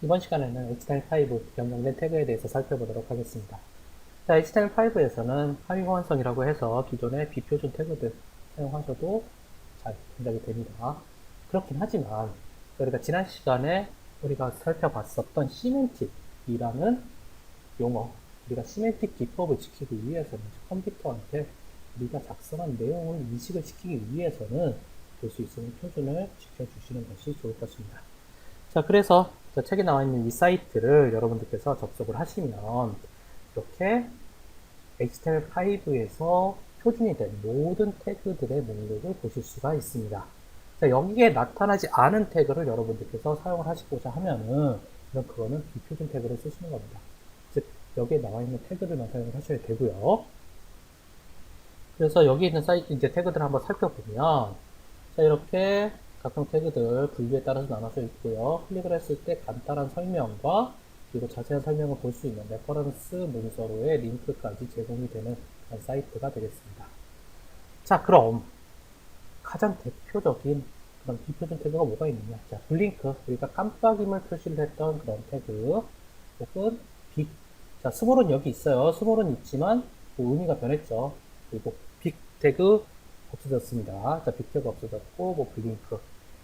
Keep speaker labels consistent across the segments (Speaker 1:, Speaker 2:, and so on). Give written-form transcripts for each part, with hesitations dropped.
Speaker 1: 이번 시간에는 HTML5 변경된 태그에 대해서 살펴보도록 하겠습니다. 자, HTML5에서는 하위 호환성이라고 해서 기존의 비표준 태그들 사용하셔도 잘 동작이 됩니다. 그렇긴 하지만 우리가 지난 시간에 우리가 살펴봤었던 시멘틱이라는 용어, 우리가 시멘틱 기법을 지키기 위해서는 컴퓨터한테 우리가 작성한 내용을 인식을 시키기 위해서는 볼 수 있는 표준을 지켜주시는 것이 좋을 것입니다. 자, 그래서 책에 나와 있는 이 사이트를 여러분들께서 접속을 하시면 이렇게 HTML5에서 표준이 된 모든 태그들의 목록을 보실 수가 있습니다. 자, 여기에 나타나지 않은 태그를 여러분들께서 사용을 하시고자 하면은 그거는 비표준 태그를 쓰시는 겁니다. 즉, 여기에 나와 있는 태그들만 사용을 하셔야 되고요. 그래서 여기 있는 사이트 이제 태그들을 한번 살펴보면, 자, 이렇게 각종 태그들 분류에 따라서 나눠져 있고요. 클릭을 했을 때 간단한 설명과 그리고 자세한 설명을 볼 수 있는 레퍼런스 문서로의 링크까지 제공이 되는 그런 사이트가 되겠습니다. 자, 그럼 가장 대표적인 그런 비표준 태그가 뭐가 있느냐? 자, 블링크, 우리가 깜빡임을 표시를 했던 그런 태그, 혹은 빅, 자, 스몰은 여기 있어요. 스몰은 있지만 뭐 의미가 변했죠. 그리고 빅 태그 없어졌습니다. 자, 빅 태그 없어졌고, 뭐 블링크,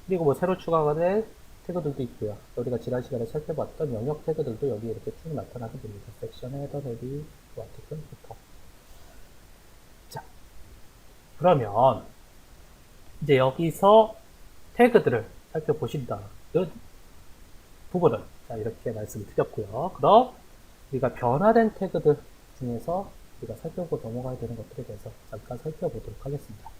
Speaker 1: 그리고 뭐 새로 추가가 된 태그들도 있고요. 우리가 지난 시간에 살펴봤던 영역 태그들도 여기 이렇게 쭉 나타나게 됩니다. 섹션, 헤더, 헤디, 아티클, 부터. 자, 그러면 이제 여기서 태그들을 살펴보신다는 부분은 자, 이렇게 말씀을 드렸고요. 그럼 우리가 변화된 태그들 중에서 우리가 살펴보고 넘어가야 되는 것들에 대해서 잠깐 살펴보도록 하겠습니다.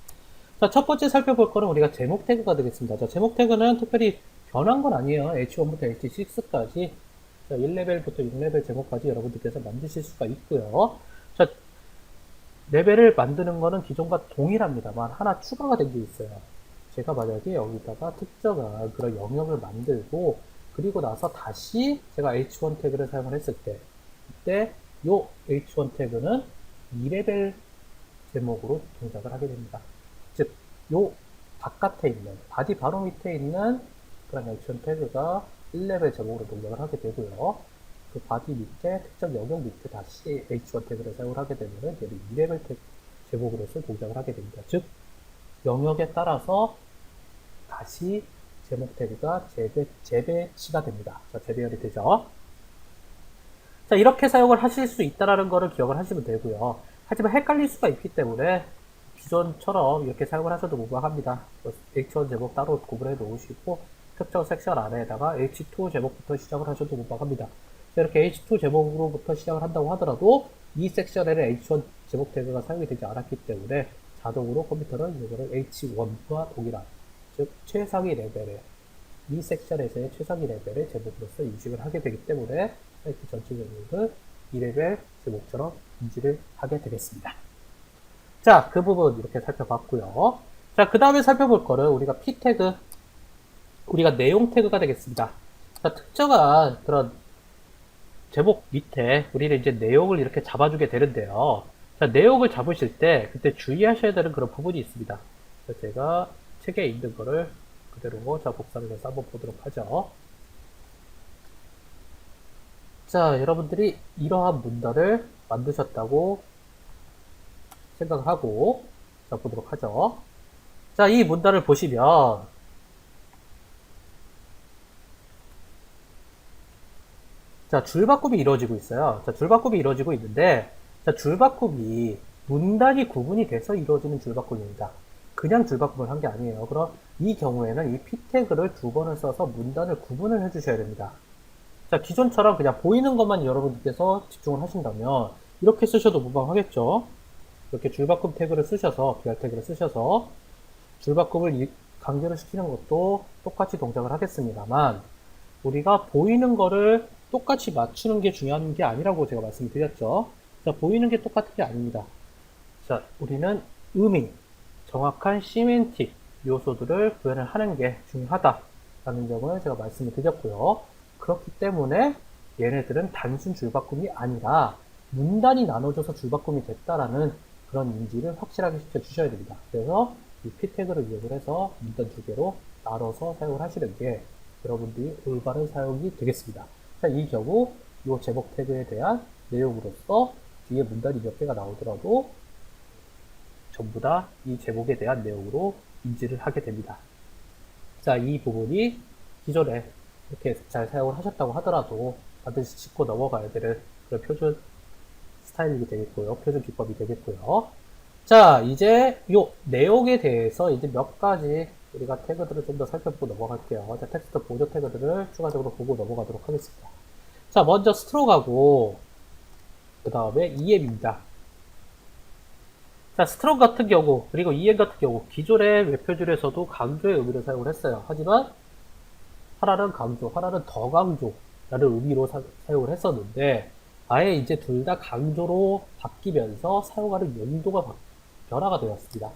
Speaker 1: 자, 첫 번째 살펴볼 거는 우리가 제목 태그가 되겠습니다. 자, 제목 태그는 특별히 변한 건 아니에요. H1부터 H6까지 1레벨부터 6레벨 제목까지 여러분들께서 만드실 수가 있고요. 자, 레벨을 만드는 거는 기존과 동일합니다만 하나 추가가 된 게 있어요. 제가 만약에 여기다가 특정한 그런 영역을 만들고 그리고 나서 다시 제가 H1 태그를 사용을 했을 때 그때 요 H1 태그는 2레벨 제목으로 동작을 하게 됩니다. 즉, 요 바깥에 있는 바디 바로 밑에 있는 그런 액션 태그가 1레벨 제목으로 동작을 하게 되고요. 그 바디 밑에 특정 영역 밑에 다시 H1 태그를 사용을 하게 되면 얘를 2레벨 태그 제목으로서 동작을 하게 됩니다. 즉, 영역에 따라서 다시 제목 태그가 재배치가 됩니다. 자, 재배열이 되죠. 자, 이렇게 사용을 하실 수 있다는 거를 기억을 하시면 되고요. 하지만 헷갈릴 수가 있기 때문에 기존처럼 이렇게 사용을 하셔도 무방합니다. H1 제목 따로 구분해 놓으시고 특정 섹션 안에다가 H2 제목부터 시작을 하셔도 무방합니다. 이렇게 H2 제목으로부터 시작을 한다고 하더라도 이 섹션에는 H1 제목 태그가 사용이 되지 않았기 때문에 자동으로 컴퓨터는 이거를 H1과 동일한, 즉 최상위 레벨의 이 섹션에서의 최상위 레벨의 제목으로서 인식을 하게 되기 때문에 사이트 전체 제목을 2레벨 제목처럼 인지를 하게 되겠습니다. 자, 그 부분 이렇게 살펴봤고요. 자, 그 다음에 살펴볼 거는 우리가 P 태그, 우리가 내용 태그가 되겠습니다. 자, 특정한 그런 제목 밑에 우리는 이제 내용을 이렇게 잡아주게 되는데요. 자, 내용을 잡으실 때 그때 주의하셔야 되는 그런 부분이 있습니다. 자, 제가 책에 있는 거를 그대로 자, 복사를 해서 한번 보도록 하죠. 자, 여러분들이 이러한 문단을 만드셨다고 생각을 하고 자, 보도록 하죠. 자, 이 문단을 보시면 자, 줄바꿈이 이루어지고 있어요. 자, 줄바꿈이 이루어지고 있는데 자, 줄바꿈이 문단이 구분이 돼서 이루어지는 줄바꿈입니다. 그냥 줄바꿈을 한 게 아니에요. 그럼 이 경우에는 이 P 태그를 두 번을 써서 문단을 구분을 해주셔야 됩니다. 자, 기존처럼 그냥 보이는 것만 여러분들께서 집중을 하신다면 이렇게 쓰셔도 무방하겠죠. 이렇게 줄바꿈 태그를 쓰셔서 BR 태그를 쓰셔서 줄바꿈을 강제로 시키는 것도 똑같이 동작을 하겠습니다만 우리가 보이는 거를 똑같이 맞추는 게 중요한 게 아니라고 제가 말씀드렸죠. 자, 보이는 게 똑같은 게 아닙니다. 자, 우리는 의미, 정확한 시멘틱 요소들을 구현을 하는 게 중요하다라는 점을 제가 말씀을 드렸고요. 그렇기 때문에 얘네들은 단순 줄바꿈이 아니라 문단이 나눠져서 줄바꿈이 됐다라는 그런 인지를 확실하게 시켜주셔야 됩니다. 그래서 이 P 태그를 이용을 해서 문단 두 개로 나눠서 사용을 하시는 게 여러분들이 올바른 사용이 되겠습니다. 자, 이 경우 이 제목 태그에 대한 내용으로서 뒤에 문단이 몇 개가 나오더라도 전부 다 이 제목에 대한 내용으로 인지를 하게 됩니다. 자, 이 부분이 기존에 이렇게 잘 사용을 하셨다고 하더라도 반드시 짚고 넘어가야 되는 그런 표준 스타일이 되겠고요. 표준 기법이 되겠고요. 자, 이제 요 내용에 대해서 이제 몇 가지 우리가 태그들을 좀 더 살펴보고 넘어갈게요. 자, 텍스트 보조 태그들을 추가적으로 보고 넘어가도록 하겠습니다. 자, 먼저 스트로크하고 그 다음에 EM입니다. 자, 스트로크 같은 경우 그리고 EM 같은 경우 기존의 웹표준에서도 강조의 의미를 사용을 했어요. 하지만 하나는 강조, 하나는 더 강조라는 의미로 사용을 했었는데 아예 이제 둘 다 강조로 바뀌면서 사용하는 용도가 변화가 되었습니다.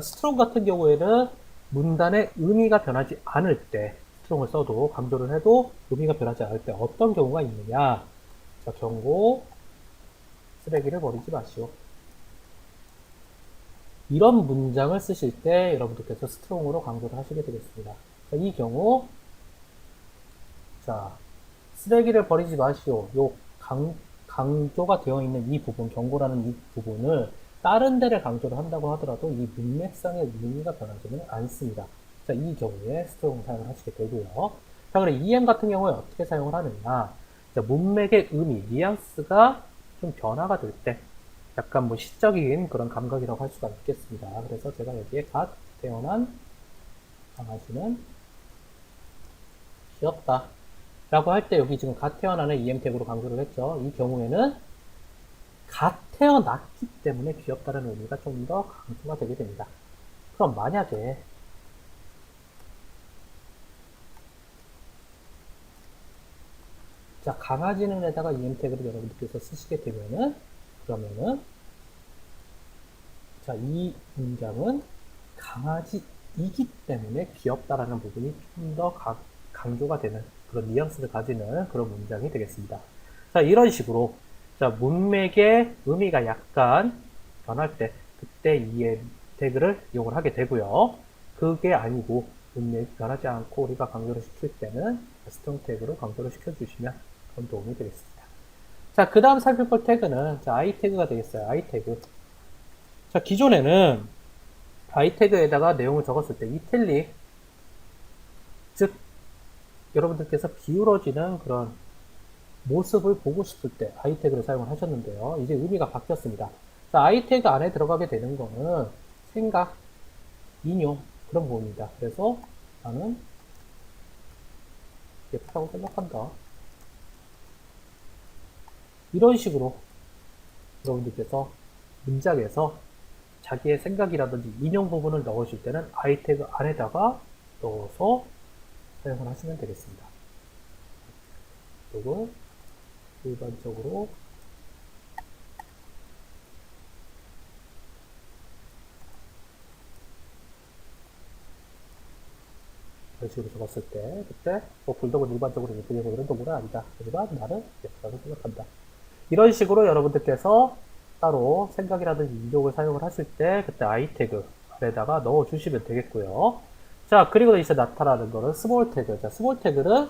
Speaker 1: 스트롱 같은 경우에는 문단의 의미가 변하지 않을 때 스트롱을 써도 강조를 해도 의미가 변하지 않을 때 어떤 경우가 있느냐. 자, 경고 쓰레기를 버리지 마시오. 이런 문장을 쓰실 때 여러분들께서 스트롱으로 강조를 하시게 되겠습니다. 자, 이 경우 자, 쓰레기를 버리지 마시오. 요 강조가 되어 있는 이 부분, 경고라는 이 부분을 다른 데를 강조를 한다고 하더라도 이 문맥상의 의미가 변하지는 않습니다. 자, 이 경우에 스트롱 사용을 하시게 되고요. 자, 그럼 EM 같은 경우에 어떻게 사용을 하느냐. 자, 문맥의 의미, 뉘앙스가 좀 변화가 될 때, 약간 뭐 시적인 그런 감각이라고 할 수가 있겠습니다. 그래서 제가 여기에 갓 태어난 강아지는 귀엽다 라고 할 때 여기 지금 갓 태어나는 EM 태그로 강조를 했죠. 이 경우에는 갓 태어났기 때문에 귀엽다는 의미가 좀 더 강조가 되게 됩니다. 그럼 만약에 자, 강아지는에다가 EM 태그를 여러분들께서 쓰시게 되면은 그러면은 자, 이 문장은 강아지이기 때문에 귀엽다라는 부분이 좀 더 강조가 되는 그런 뉘앙스를 가지는 그런 문장이 되겠습니다. 자, 이런 식으로 자, 문맥의 의미가 약간 변할 때 그때 EM 태그를 이용을 하게 되고요. 그게 아니고 문맥이 변하지 않고 우리가 강조를 시킬 때는 스트롱 태그로 강조를 시켜주시면 그런 도움이 되겠습니다. 자, 그 다음 살펴볼 태그는 자, I 태그가 되겠어요. I 태그. 자, 기존에는 I 태그에다가 내용을 적었을 때 이탈릭, 즉 여러분들께서 기울어지는 그런 모습을 보고 싶을 때 I 태그를 사용을 하셨는데요. 이제 의미가 바뀌었습니다. 자, I 태그 안에 들어가게 되는 거는 생각, 인용 그런 부분입니다. 그래서 나는 예쁘다고 생각한다. 이런 식으로 여러분들께서 문장에서 자기의 생각이라든지 인용 부분을 넣으실 때는 I 태그 안에다가 넣어서 사용을 하시면 되겠습니다. 그리고 일반적으로 이런 식으로 적었을 때 그때 불독은 일반적으로 예쁘게 보이는 동물은 아니다. 하지만 나는 예쁘다고 생각한다. 이런 식으로 여러분들께서 따로 생각이라든지 인용을 사용을 하실 때 그때 I 태그 안에다가 넣어 주시면 되겠고요. 자, 그리고 이제 나타나는 거는 스몰 태그. 자, 스몰 태그는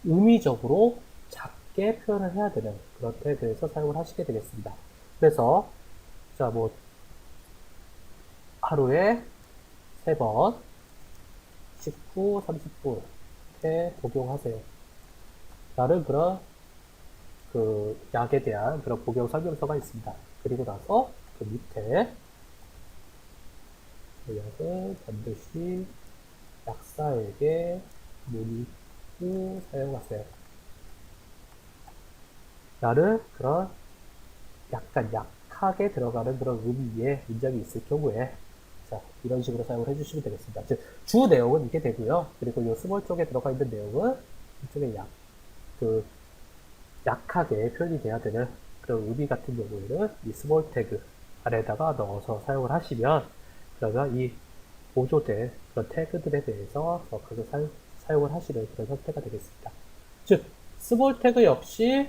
Speaker 1: 의미적으로 작게 표현을 해야 되는 그런 태그에서 사용을 하시게 되겠습니다. 그래서 자, 뭐 하루에 3번 19, 30분 에 복용하세요. 라는 그런 그 약에 대한 그런 복용 설명서가 있습니다. 그리고 나서 그 밑에 그 약을 반드시 약사에게 문의 사용하세요. 라는 그런 약간 약하게 들어가는 그런 의미의 문장이 있을 경우에 자, 이런 식으로 사용을 해주시면 되겠습니다. 즉, 주 내용은 이게 되고요. 그리고 이 스몰 쪽에 들어가 있는 내용은 이쪽에 약하게 표현이 돼야 되는 그런 의미 같은 경우에는 이 스몰 태그 안에다가 넣어서 사용을 하시면 그러면 이 보조된 그런 태그들에 대해서 정확하게 사용을 하시는 그런 형태가 되겠습니다. 즉, 스몰 태그 역시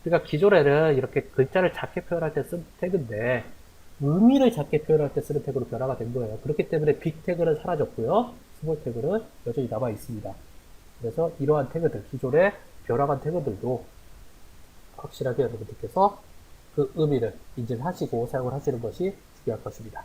Speaker 1: 우리가 기존에는 이렇게 글자를 작게 표현할 때 쓴 태그인데 의미를 작게 표현할 때 쓰는 태그로 변화가 된 거예요. 그렇기 때문에 빅 태그는 사라졌고요. 스몰 태그는 여전히 남아 있습니다. 그래서 이러한 태그들, 기존의 벼락한 태그들도 확실하게 여러분들께서 그 의미를 인지하시고 사용을 하시는 것이 중요할 것입니다.